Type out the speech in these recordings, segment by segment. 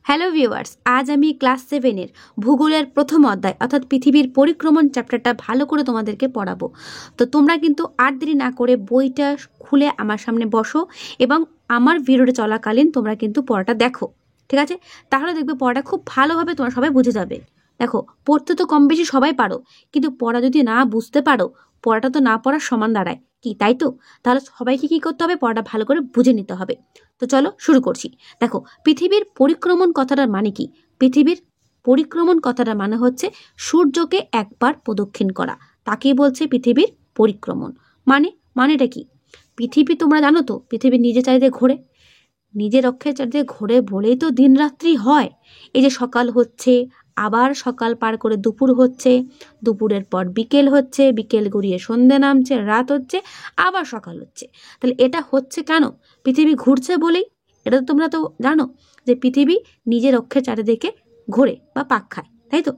Hello viewers, আজ আমি class 7-এর ভূগোলের প্রথম অধ্যায় অর্থাৎ পৃথিবীর পরিক্রমণ চ্যাপ্টারটা ভালো করে তোমাদেরকে পড়াবো। তো তোমরা কিন্তু আর দেরি না করে বইটা খুলে আমার সামনে বসো এবং আমার ভিডিওটা চলাকালীন তোমরা কিন্তু পড়াটা দেখো, ঠিক আছে? তাহলে দেখবে পড়াটা খুব ভালোভাবে তোমরা সবাই বুঝে যাবে। দেখো, পড়তে তো কম বেশি সবাই পারো, কিন্তু পড়া যদি না বুঝতে পারো পড়াটা তো না পড়ার সমান দাঁড়ায়, কি তাই তো? তাহলে সবাইকে কি করতে হবে? পড়াটা ভালো করে বুঝে নিতে হবে। তো চলো শুরু করছি। দেখো, পৃথিবীর পরিক্রমণ কথাটার মানে কি? পৃথিবীর পরিক্রমণ কথাটার মানে হচ্ছে সূর্যকে একবার প্রদক্ষিণ করা, তাকেই বলছে পৃথিবীর পরিক্রমণ। মানেটা কি? পৃথিবী তোমরা জানো তো, পৃথিবী নিজে চারিদিকে ঘোরে, নিজের অক্ষের চারিদিকে ঘোরে বলেই তো দিন রাত্রি হয়। এই যে সকাল হচ্ছে, আবার সকাল পার করে দুপুর হচ্ছে, দুপুরের পর বিকেল হচ্ছে, বিকেল গড়িয়ে সন্ধ্যে নামছে, রাত হচ্ছে, আবার সকাল হচ্ছে। তাহলে এটা হচ্ছে কেন? পৃথিবী ঘুরছে বলেই। এটা তো তোমরা তো জানো যে পৃথিবী নিজের অক্ষের চারিদিকে ঘোরে বা পাক খায়, তাই তো?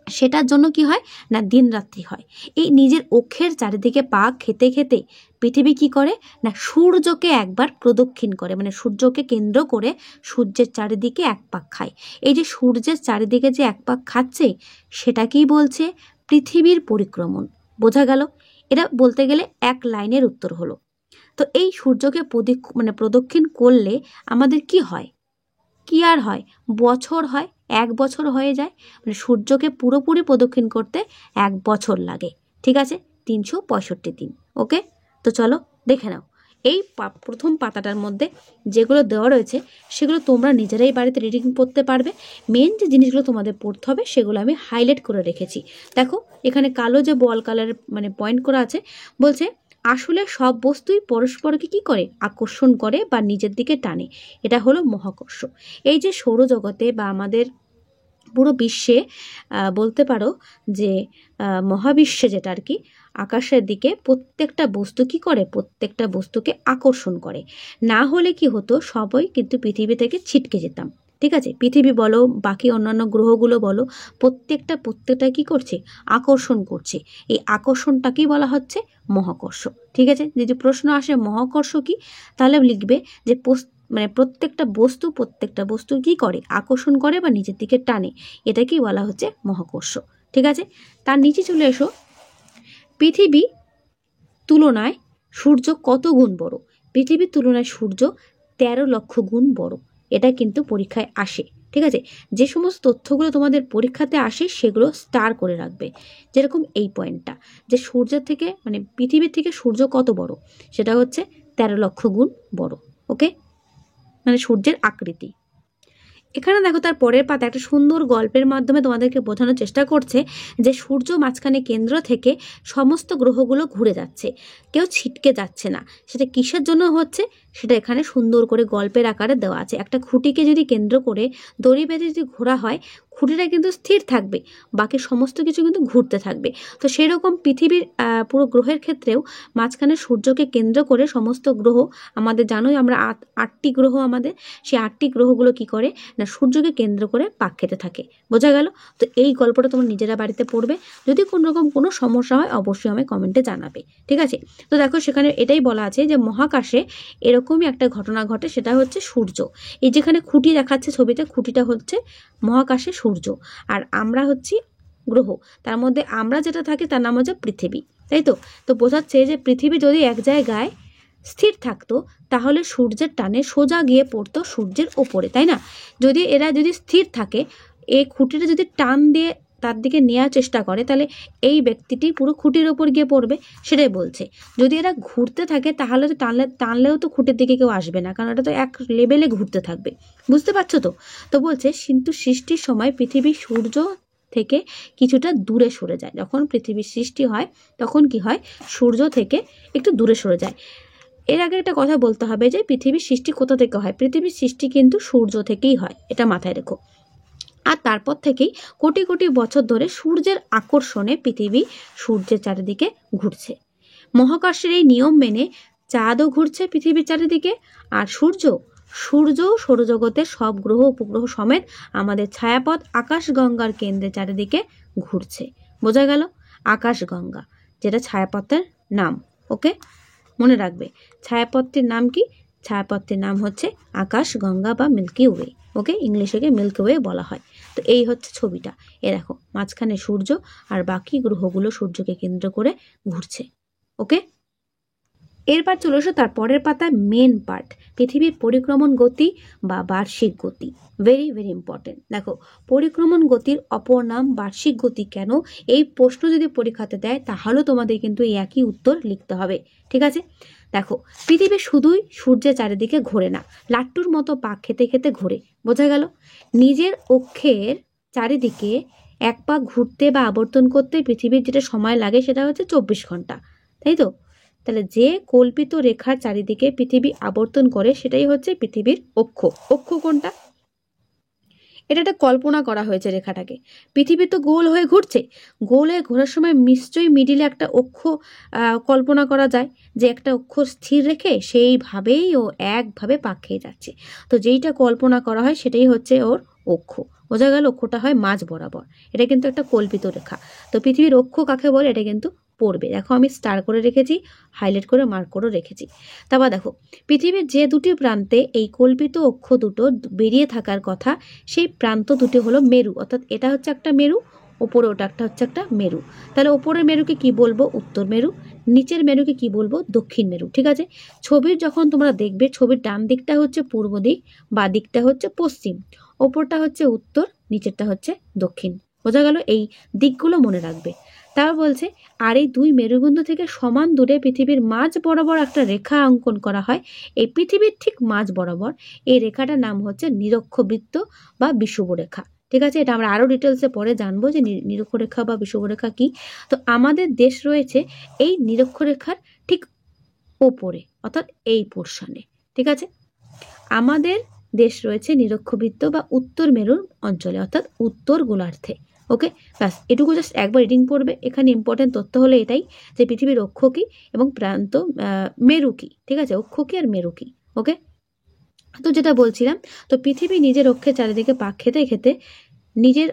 সেটার জন্য কি হয় না, দিন রাত্রি হয়। এই নিজের অক্ষের চারিদিকে পাক খেতে খেতে পৃথিবী কি করে না, সূর্যকে একবার প্রদক্ষিণ করে, মানে সূর্যকে কেন্দ্র করে সূর্যের চারিদিকে এক পাক খায়। এই যে সূর্যের চারিদিকে যে এক পাক খাচ্ছে সেটাকেই বলছে পৃথিবীর পরিক্রমণ। বোঝা গেল? এটা বলতে গেলে এক লাইনের উত্তর হলো। তো এই সূর্যকে প্রদক্ষিণ করলে আমাদের কি হয়? কি আর হয়? বছর হয়, 1 বছর হয়ে যায়। মানে সূর্যকে পুরোপুরি প্রদক্ষিণ করতে 1 বছর লাগে, ঠিক আছে? 365 দিন। ওকে, তো চলো দেখে নাও। এই প্রথম পাতাটার মধ্যে যেগুলো দেওয়া রয়েছে সেগুলো তোমরা নিজেরাই বাড়িতে রিডিং পড়তে পারবে। মেন যে জিনিসগুলো তোমাদের পড়তে হবে সেগুলো আমি হাইলাইট করে রেখেছি। দেখো, এখানে কালো যে বল কালার পয়েন্ট করা আছে, বলছে আসলে সব বস্তুই পরস্পরকে কি করে, আকর্ষণ করে বা নিজের দিকে টানে। এটা হলো মহাকর্ষ। এই যে সৌরজগতে বা আমাদের পুরো বিশ্বে বলতে পারো যে মহাবিশ্বে যেটা আর কি, আকাশের দিকে প্রত্যেকটা বস্তু কি করে, প্রত্যেকটা বস্তুকে আকর্ষণ করে। না হলে কি হতো, সবাই কিন্তু পৃথিবী থেকে ছিটকে যেতাম, ঠিক আছে? পৃথিবী বলো, বাকি অন্যান্য গ্রহগুলো বলো, প্রত্যেকটা কি করছে, আকর্ষণ করছে। এই আকর্ষণটাকেই বলা হচ্ছে মহাকর্ষ, ঠিক আছে? যদি প্রশ্ন আসে মহাকর্ষ কি, তাহলে লিখবে যে প্রত্যেকটা বস্তু কি করে, আকর্ষণ করে বা নিজের দিকে টানে, এটাকেই বলা হচ্ছে মহাকর্ষ, ঠিক আছে? তার নিচে চলে এসো। পৃথিবী তুলনায় সূর্য কত গুণ বড়? পৃথিবীর তুলনায় সূর্য 13 লক্ষ গুণ বড়। এটা কিন্তু পরীক্ষায় আসে, ঠিক আছে? যে সমস্ত তথ্যগুলো তোমাদের পরীক্ষাতে আসে সেগুলো স্টার করে রাখবে। যেরকম এই পয়েন্টটা, যে সূর্যের থেকে পৃথিবীর থেকে সূর্য কত বড়, সেটা হচ্ছে 13 লক্ষ গুণ বড়। ওকে, সূর্যের আকৃতি। এখানে দেখো, তার পরের পাতা একটা সুন্দর গল্পের মাধ্যমে তোমাদেরকে বোঝানোর চেষ্টা করছে যে সূর্য মাঝখানে কেন্দ্র থেকে সমস্ত গ্রহগুলো ঘুরে যাচ্ছে, কেউ ছিটকে যাচ্ছে না। সেটা কিসের জন্য হচ্ছে সেটা এখানে সুন্দর করে গল্পের আকারে দেওয়া আছে। একটা খুঁটিকে যদি কেন্দ্র করে দড়ি বেঁধে যদি ঘোরা হয়, খুঁটিটা কিন্তু স্থির থাকবে, বাকি সমস্ত কিছু কিন্তু ঘুরতে থাকবে। তো সেরকম পৃথিবীর পুরো গ্রহের ক্ষেত্রেও মাঝখানে সূর্যকে কেন্দ্র করে সমস্ত গ্রহ, আমাদের জানোই আমরা 8টি গ্রহ, আমাদের সেই 8টি গ্রহগুলো কি করে না, সূর্যকে কেন্দ্র করে পাক খেতে থাকে। বোঝা গেল? তো এই গল্পটা তোমরা নিজেরা বাড়িতে পড়বে। যদি কোনো সমস্যা হয় অবশ্যই আমায় কমেন্টে জানাবে, ঠিক আছে? তো দেখো, সেখানে এটাই বলা আছে যে মহাকাশে এরকমই একটা ঘটনা ঘটে, সেটা হচ্ছে সূর্য। এই যেখানে খুঁটি দেখাচ্ছে ছবিতে, খুঁটিটা হচ্ছে মহাকাশে সূর্য, আর আমরা হচ্ছি গ্রহ। তার মধ্যে আমরা যেটা থাকি তার নাম হচ্ছে পৃথিবী, তাই তো? তো বোঝাচ্ছে যে পৃথিবী যদি এক জায়গায় স্থির থাকতো তাহলে সূর্যের টানে সোজা গিয়ে পড়তো সূর্যের ওপরে, তাই না? যদি স্থির থাকে, এই খুঁটিটা যদি টান দিয়ে তার দিকে নেওয়ার চেষ্টা করে, তাহলে এই ব্যক্তিটি পুরো খুঁটির ওপর গিয়ে পড়বে, সেটাই বলছে। যদি এরা ঘুরতে থাকে তাহলে তো টানলেও তো খুঁটির দিকে কেউ আসবে না, কারণ এটা তো এক লেভেলে ঘুরতে থাকবে। বুঝতে পারছো তো? তো বলছে কিন্তু সৃষ্টির সময় পৃথিবী সূর্য থেকে কিছুটা দূরে সরে যায়। যখন পৃথিবীর সৃষ্টি হয় তখন কি হয়, সূর্য থেকে একটু দূরে সরে যায়। এর আগে একটা কথা বলতে হবে যে পৃথিবীর সৃষ্টি কোথা থেকে হয়। পৃথিবীর সৃষ্টি কিন্তু সূর্য থেকেই হয়, এটা মাথায় রেখো। আর তারপর থেকেই কোটি কোটি বছর ধরে সূর্যের আকর্ষণে পৃথিবী সূর্যের চারিদিকে ঘুরছে। মহাকাশের এই নিয়ম মেনে চাঁদও ঘুরছে পৃথিবীর চারিদিকে, আর সূর্য সৌরজগতের সব গ্রহ উপগ্রহ সমেত আমাদের ছায়াপথ আকাশগঙ্গার কেন্দ্রের চারিদিকে ঘুরছে। বোঝা গেল? আকাশগঙ্গা, যেটা ছায়াপথের নাম। ওকে, মনে রাখবে ছায়াপথটির নাম কি? ছায়াপথটির নাম হচ্ছে আকাশগঙ্গা বা মিল্কি ওয়ে। ওকে, ইংলিশে মিল্কি ওয়ে বলা হয়। তো এই হচ্ছে ছবিটা, এ দেখো মাঝখানে সূর্য আর বাকি গ্রহগুলো সূর্যকে কেন্দ্র করে ঘুরছে। ওকে, এরপর চলে এসো তার পরের পাতায় মেন পার্ট, পৃথিবীর পরিক্রমণ গতি বা বার্ষিক গতি। Very very important. দেখো, পরিক্রমণ গতির অপর নাম বার্ষিক গতি কেন, এই প্রশ্ন যদি পরীক্ষাতে দেয় তাহলে তোমাদের কিন্তু এই একই উত্তর লিখতে হবে। ঠিক আছে, দেখো পৃথিবী শুধুই সূর্যের চারিদিকে ঘোরে না, লাট্টুর মতো পাক খেতে খেতে ঘোরে। বোঝা গেল? নিজের অক্ষের চারিদিকে এক পাক ঘুরতে বা আবর্তন করতে পৃথিবীর যেটা সময় লাগে সেটা হচ্ছে 24 ঘন্টা, তাই তো? তাহলে যে কল্পিত রেখার চারিদিকে পৃথিবী আবর্তন করে সেটাই হচ্ছে পৃথিবীর অক্ষ। অক্ষ কোনটা? এটা একটা কল্পনা করা হয়েছে রেখাটাকে। পৃথিবী তো গোল হয়ে ঘুরছে, গোল হয়ে ঘোরার সময় নিশ্চয়ই মিডিলে একটা অক্ষ কল্পনা করা যায়, যে একটা অক্ষ স্থির রেখে সেইভাবেই ও একভাবে পাক খেয়ে যাচ্ছে। তো যেইটা কল্পনা করা হয় সেটাই হচ্ছে ওর অক্ষ। বোঝা গেল? অক্ষটা হয় মাঝ বরাবর, এটা কিন্তু একটা কল্পিত রেখা। তো পৃথিবীর অক্ষ কাকে বলে এটা কিন্তু পড়বে। দেখো আমি স্টার করে রেখেছি, হাইলাইট করে মার্ক করে রেখেছি। তারপর দেখো, পৃথিবীর যে দুটি প্রান্তে এই কল্পিত অক্ষ দুটো বেরিয়ে থাকার কথা, সেই প্রান্ত দুটি হলো মেরু, অর্থাৎ এটা হচ্ছে একটা মেরু, ওপরে ওটা একটা হচ্ছে একটা মেরু। তাহলে ওপরের মেরুকে কি বলবো? উত্তর মেরু। নিচের মেরুকে কি বলবো? দক্ষিণ মেরু। ঠিক আছে, ছবির যখন তোমরা দেখবে, ছবির ডান দিকটা হচ্ছে পূর্ব দিক, বা দিকটা হচ্ছে পশ্চিম, ওপরটা হচ্ছে উত্তর, নিচেরটা হচ্ছে দক্ষিণ। বোঝা গেল? এই দিকগুলো মনে রাখবে। তাও বলছে, আর এই দুই মেরুবিন্দু থেকে সমান দূরে পৃথিবীর মাঝ বরাবর একটা রেখা অঙ্কন করা হয়। এই পৃথিবীর ঠিক মাঝ বরাবর এই রেখাটার নাম হচ্ছে নিরক্ষবৃত্ত বা বিষুবরেখা। ঠিক আছে, এটা আমরা আরো ডিটেলসে পরে জানবো যে নিরক্ষরেখা বা বিষুবরেখা কি। তো আমাদের দেশ রয়েছে এই নিরক্ষরেখার ঠিক ওপরে, অর্থাৎ এই পোর্শনে। ঠিক আছে, আমাদের দেশ রয়েছে নিরক্ষবৃত্ত বা উত্তর মেরুর অঞ্চলে, অর্থাৎ উত্তর গোলার্ধে। ওকে, ব্যাস এটুকু জাস্ট একবার রিডিং পড়বে। এখানে ইম্পর্টেন্ট তথ্য হলো এটাই, যে পৃথিবীর অক্ষ কি এবং প্রান্ত মেরু কি। ঠিক আছে, অক্ষ কি আর মেরু কি। ওকে, তো যেটা বলছিলাম, তো পৃথিবী নিজের অক্ষের চারিদিকে পাক খেতে খেতে নিজের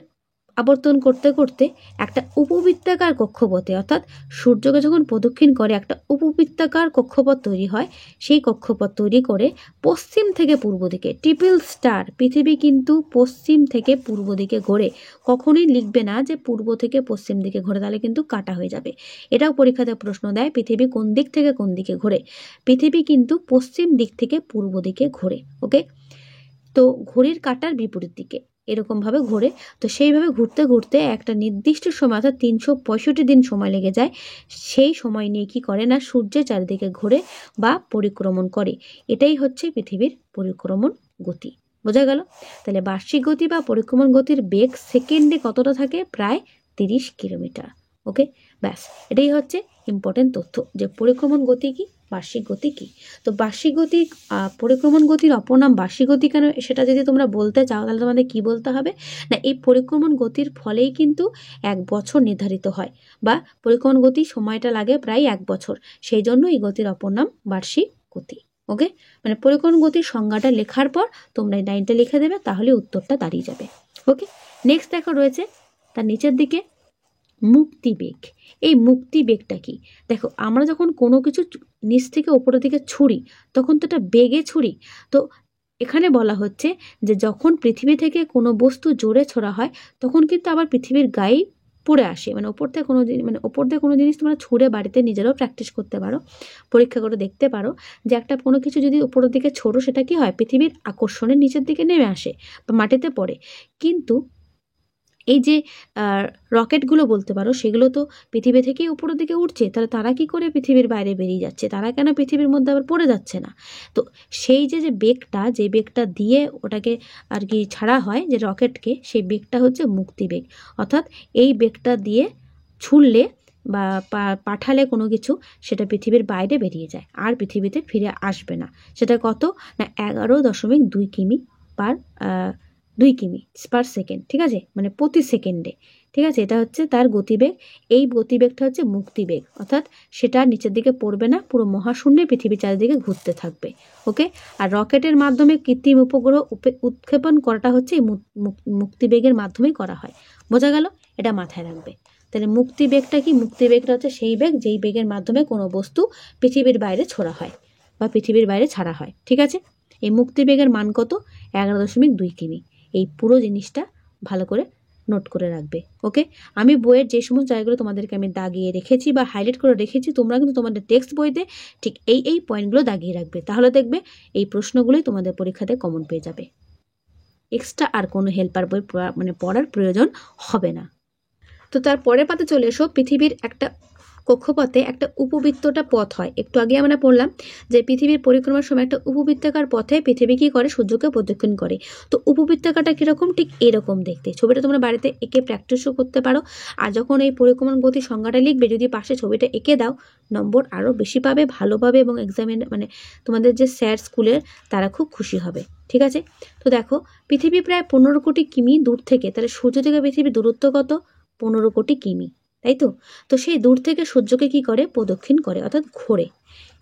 আবর্তন করতে করতে একটা উপবৃত্তাকার কক্ষপথে, অর্থাৎ সূর্যকে যখন প্রদক্ষিণ করে একটা উপবৃত্তাকার কক্ষপথ তৈরি হয়, সেই কক্ষপথ তৈরি করে পশ্চিম থেকে পূর্ব দিকে, ট্রিপল স্টার, পৃথিবী কিন্তু পশ্চিম থেকে পূর্ব দিকে ঘোরে। কখনোই লিখবে না যে পূর্ব থেকে পশ্চিম দিকে ঘোরে, তাহলে কিন্তু কাটা হয়ে যাবে। এটাও পরীক্ষাতে প্রশ্ন দেয়, পৃথিবী কোন দিক থেকে কোন দিকে ঘোরে। পৃথিবী কিন্তু পশ্চিম দিক থেকে পূর্ব দিকে ঘোরে। ওকে, তো ঘড়ির কাঁটার বিপরীত দিকে এরকমভাবে ঘোরে। তো সেইভাবে ঘুরতে ঘুরতে একটা নির্দিষ্ট সময়, অর্থাৎ 365 দিন সময় লেগে যায়। সেই সময় নিয়ে কি করে না, সূর্যের চারিদিকে ঘোরে বা পরিক্রমণ করে। এটাই হচ্ছে পৃথিবীর পরিক্রমণ গতি। বোঝা গেল? তাহলে বার্ষিক গতি বা পরিক্রমণ গতির বেগ সেকেন্ডে কতটা থাকে? প্রায় 30 কিলোমিটার। ওকে, ব্যাস এটাই হচ্ছে ইম্পর্টেন্ট তথ্য, যে পরিক্রমণ গতি কি, বার্ষিক গতি কি। তো বার্ষিক গতি, পরিক্রমণ গতির অপর নাম বার্ষিক গতি কেন, সেটা যদি তোমরা বলতে চাও তাহলে তোমাদের কি বলতে হবে না, এই পরিক্রমণ গতির ফলেই কিন্তু 1 বছর নির্ধারিত হয়, বা পরিক্রমণ গতি সময়টা লাগে প্রায় 1 বছর, সেই জন্য এই গতির অপর নাম বার্ষিক গতি। ওকে, মানে পরিক্রমণ গতির সংজ্ঞাটা লেখার পর তোমরা এই লাইনটা লিখে দেবে, তাহলে উত্তরটা দাঁড়িয়ে যাবে। ওকে, নেক্সট দেখো রয়েছে তার নিচের দিকে মুক্তিবেগ। এই মুক্তিবেগটা কি? দেখো, আমরা যখন কোনো কিছু নিচ থেকে উপরের দিকে ছুঁড়ি তখন তো এটা বেগে ছুঁড়ি। তো এখানে বলা হচ্ছে যে যখন পৃথিবী থেকে কোনো বস্তু জোরে ছোড়া হয় তখন কিন্তু আবার পৃথিবীর গায়ে পড়ে আসে। মানে ওপর থেকে কোনো জিনিস তোমরা ছুঁড়ে বাড়িতে নিজেরাও প্র্যাকটিস করতে পারো, পরীক্ষা করে দেখতে পারো, যে একটা কোনো কিছু যদি উপরের দিকে ছোড়ো সেটা কি হয়, পৃথিবীর আকর্ষণে নিচের দিকে নেমে আসে বা মাটিতে পড়ে। কিন্তু এই যে রকেটগুলো বলতে পারো, সেগুলো তো পৃথিবী থেকেই উপরের দিকে উঠছে, তাহলে তারা কি করে পৃথিবীর বাইরে বেরিয়ে যাচ্ছে, তারা কেন পৃথিবীর মধ্যে আবার পড়ে যাচ্ছে না? তো সেই যে বেগটা, যে বেগটা দিয়ে ওটাকে আর কি ছাড়া হয় যে রকেটকে, সেই বেগটা হচ্ছে মুক্তিবেগ। অর্থাৎ এই বেগটা দিয়ে ছুড়লে বা পাঠালে কোনো কিছু, সেটা পৃথিবীর বাইরে বেরিয়ে যায় আর পৃথিবীতে ফিরে আসবে না। সেটা কত না 11.2 কিমি পার 2 কিমি পার সেকেন্ড। ঠিক আছে, মানে প্রতি সেকেন্ডে। ঠিক আছে, এটা হচ্ছে তার গতিবেগ। এই গতিবেগটা হচ্ছে মুক্তিবেগ, অর্থাৎ সেটা নিচের দিকে পড়বে না, পুরো মহাশূন্যে পৃথিবীর চারিদিকে ঘুরতে থাকবে। ওকে, আর রকেটের মাধ্যমে কৃত্রিম উপগ্রহ উৎক্ষেপণ করাটা হচ্ছে এই মুক্তিবেগের মাধ্যমেই করা হয়। বোঝা গেল? এটা মাথায় রাখবে। তাহলে মুক্তিবেগটা কি? মুক্তিবেগটা হচ্ছে সেই বেগ যেই বেগের মাধ্যমে কোনো বস্তু পৃথিবীর বাইরে ছোড়া হয় বা পৃথিবীর বাইরে ছাড়া হয়। ঠিক আছে, এই মুক্তিবেগের মান কত? 11.2 কিমি। এই পুরো জিনিসটা ভালো করে নোট করে রাখবে। ওকে, আমি বইয়ের যে সমস্ত জায়গাগুলো তোমাদেরকে আমি দাগিয়ে রেখেছি বা হাইলাইট করে রেখেছি, তোমরা কিন্তু তোমাদের টেক্সট বইতে ঠিক এই পয়েন্টগুলো দাগিয়ে রাখবে। তাহলে দেখবে এই প্রশ্নগুলোই তোমাদের পরীক্ষাতে কমন পেয়ে যাবে। এক্সট্রা আর কোনো হেল্পার বই পড়ার প্রয়োজন হবে না। তো তার পরের পাতে চলে এসো। পৃথিবীর একটা কক্ষপথে একটা উপবৃত্তটা পথ হয়। একটু আগে আমরা পড়লাম যে পৃথিবীর পরিক্রমার সময় একটা উপবৃত্তাকার পথে পৃথিবী কি করে? সূর্যকে প্রদক্ষিণ করে। তো উপবৃত্তাকারটা কিরকম? ঠিক এরকম দেখতে। ছবিটা তোমরা বাড়িতে এঁকে প্র্যাকটিসও করতে পারো। আর যখন এই পরিক্রমণ গতি সংজ্ঞাটা লিখবে, যদি পাশে ছবিটা এঁকে দাও, নম্বর আরও বেশি পাবে, ভালো পাবে, এবং এক্সামিন তোমাদের যে স্যার স্কুলের তারা খুব খুশি হবে। ঠিক আছে? তো দেখো, পৃথিবী প্রায় 15 কোটি কিমি দূর থেকে, তাহলে সূর্য থেকে পৃথিবীর দূরত্ব কত? 15 কোটি কিমি, তাই তো? তো সেই দূর থেকে সূর্যকে কি করে? প্রদক্ষিণ করে, অর্থাৎ ঘোরে।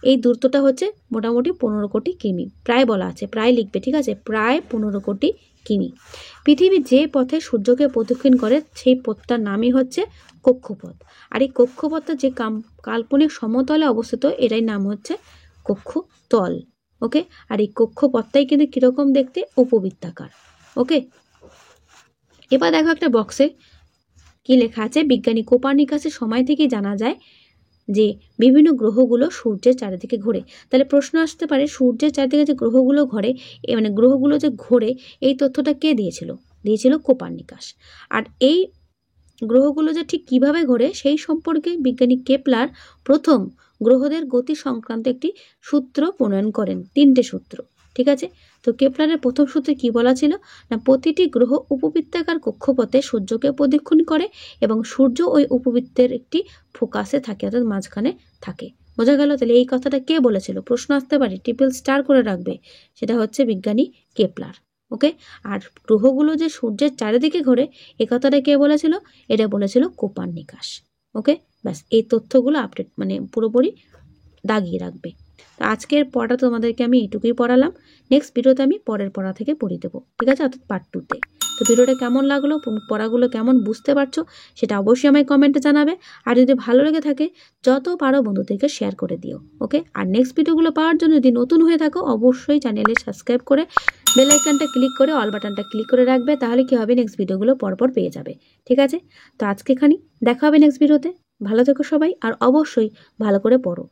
এই দূরত্বটা হচ্ছে মোটামুটি 15 কোটি কিমি। প্রায় বলা আছে, প্রায় লিখবে, ঠিক আছে? প্রায় 15 কোটি কিমি। পৃথিবী যে পথে সূর্যকে প্রদক্ষিণ করে সেই পথটার নামই হচ্ছে কক্ষপথ। আর এই কক্ষপথটা যে কাল্পনিক সমতলে অবস্থিত, এটাই নাম হচ্ছে কক্ষতল। ওকে, আর এই কক্ষপথটাই কিন্তু কিরকম দেখতে? উপবৃত্তাকার। ওকে, এবার দেখো একটা বক্সে কি লেখা আছে? বিজ্ঞানী কোপার্নিকাসের সময় থেকে জানা যায় যে বিভিন্ন গ্রহগুলো সূর্যের চারিদিকে ঘোরে। তাহলে প্রশ্ন আসতে পারে, সূর্যের চারিদিকে যে গ্রহগুলো ঘোরে, গ্রহগুলো যে ঘোরে, এই তথ্যটা কে দিয়েছিল? দিয়েছিল কোপার্নিকাস। আর এই গ্রহগুলো যে ঠিক কিভাবে ঘোরে সেই সম্পর্কে বিজ্ঞানী কেপলার প্রথম গ্রহদের গতি সংক্রান্ত একটি সূত্র প্রণয়ন করেন। 3টে সূত্র, ঠিক আছে? তো কেপলারের প্রথম সূত্রে কি বলা ছিল? না, প্রতিটি গ্রহ উপবৃত্তাকার কক্ষপথে সূর্যকে প্রদক্ষিণ করে এবং সূর্য ওই উপবৃত্তের একটি ফোকাসে থাকে, অর্থাৎ মাঝখানে থাকে। বোঝা গেল? তাহলে এই কথাটা কে বলেছিল? প্রশ্ন আসতে পারে, ট্রিপল স্টার করে রাখবে। সেটা হচ্ছে বিজ্ঞানী কেপলার। ওকে, আর গ্রহগুলো যে সূর্যের চারিদিকে ঘোরে, এ কথাটা কে বলেছিল? এটা বলেছিল কোপার্নিকাস। ওকে, ব্যাস, এই তথ্যগুলো আপডেট পুরোপুরি দাগিয়ে রাখবে। তো আজকের পড়াটা তোমাদেরকে আমি এটুকুই পড়ালাম। নেক্সট ভিডিওতে আমি পরের পড়া থেকে পড়িয়ে দেবো, ঠিক আছে? অর্থাৎ পার্ট 2-তে। তো ভিডিওটা কেমন লাগলো, পড়াগুলো কেমন বুঝতে পারছো, সেটা অবশ্যই আমায় কমেন্টে জানাবে। আর যদি ভালো লেগে থাকে, যত পারো বন্ধুদেরকে শেয়ার করে দিও। ওকে, আর নেক্সট ভিডিওগুলো পাওয়ার জন্য যদি নতুন হয়ে থাকো, অবশ্যই চ্যানেলে সাবস্ক্রাইব করে বেল আইকনটা ক্লিক করে অল বাটনটা ক্লিক করে রাখবে। তাহলে কি হবে? নেক্সট ভিডিওগুলো পরপর পেয়ে যাবে। ঠিক আছে? তো আজকে দেখা হবে নেক্সট ভিডিওতে। ভালো থেকো সবাই, আর অবশ্যই ভালো করে পড়ো।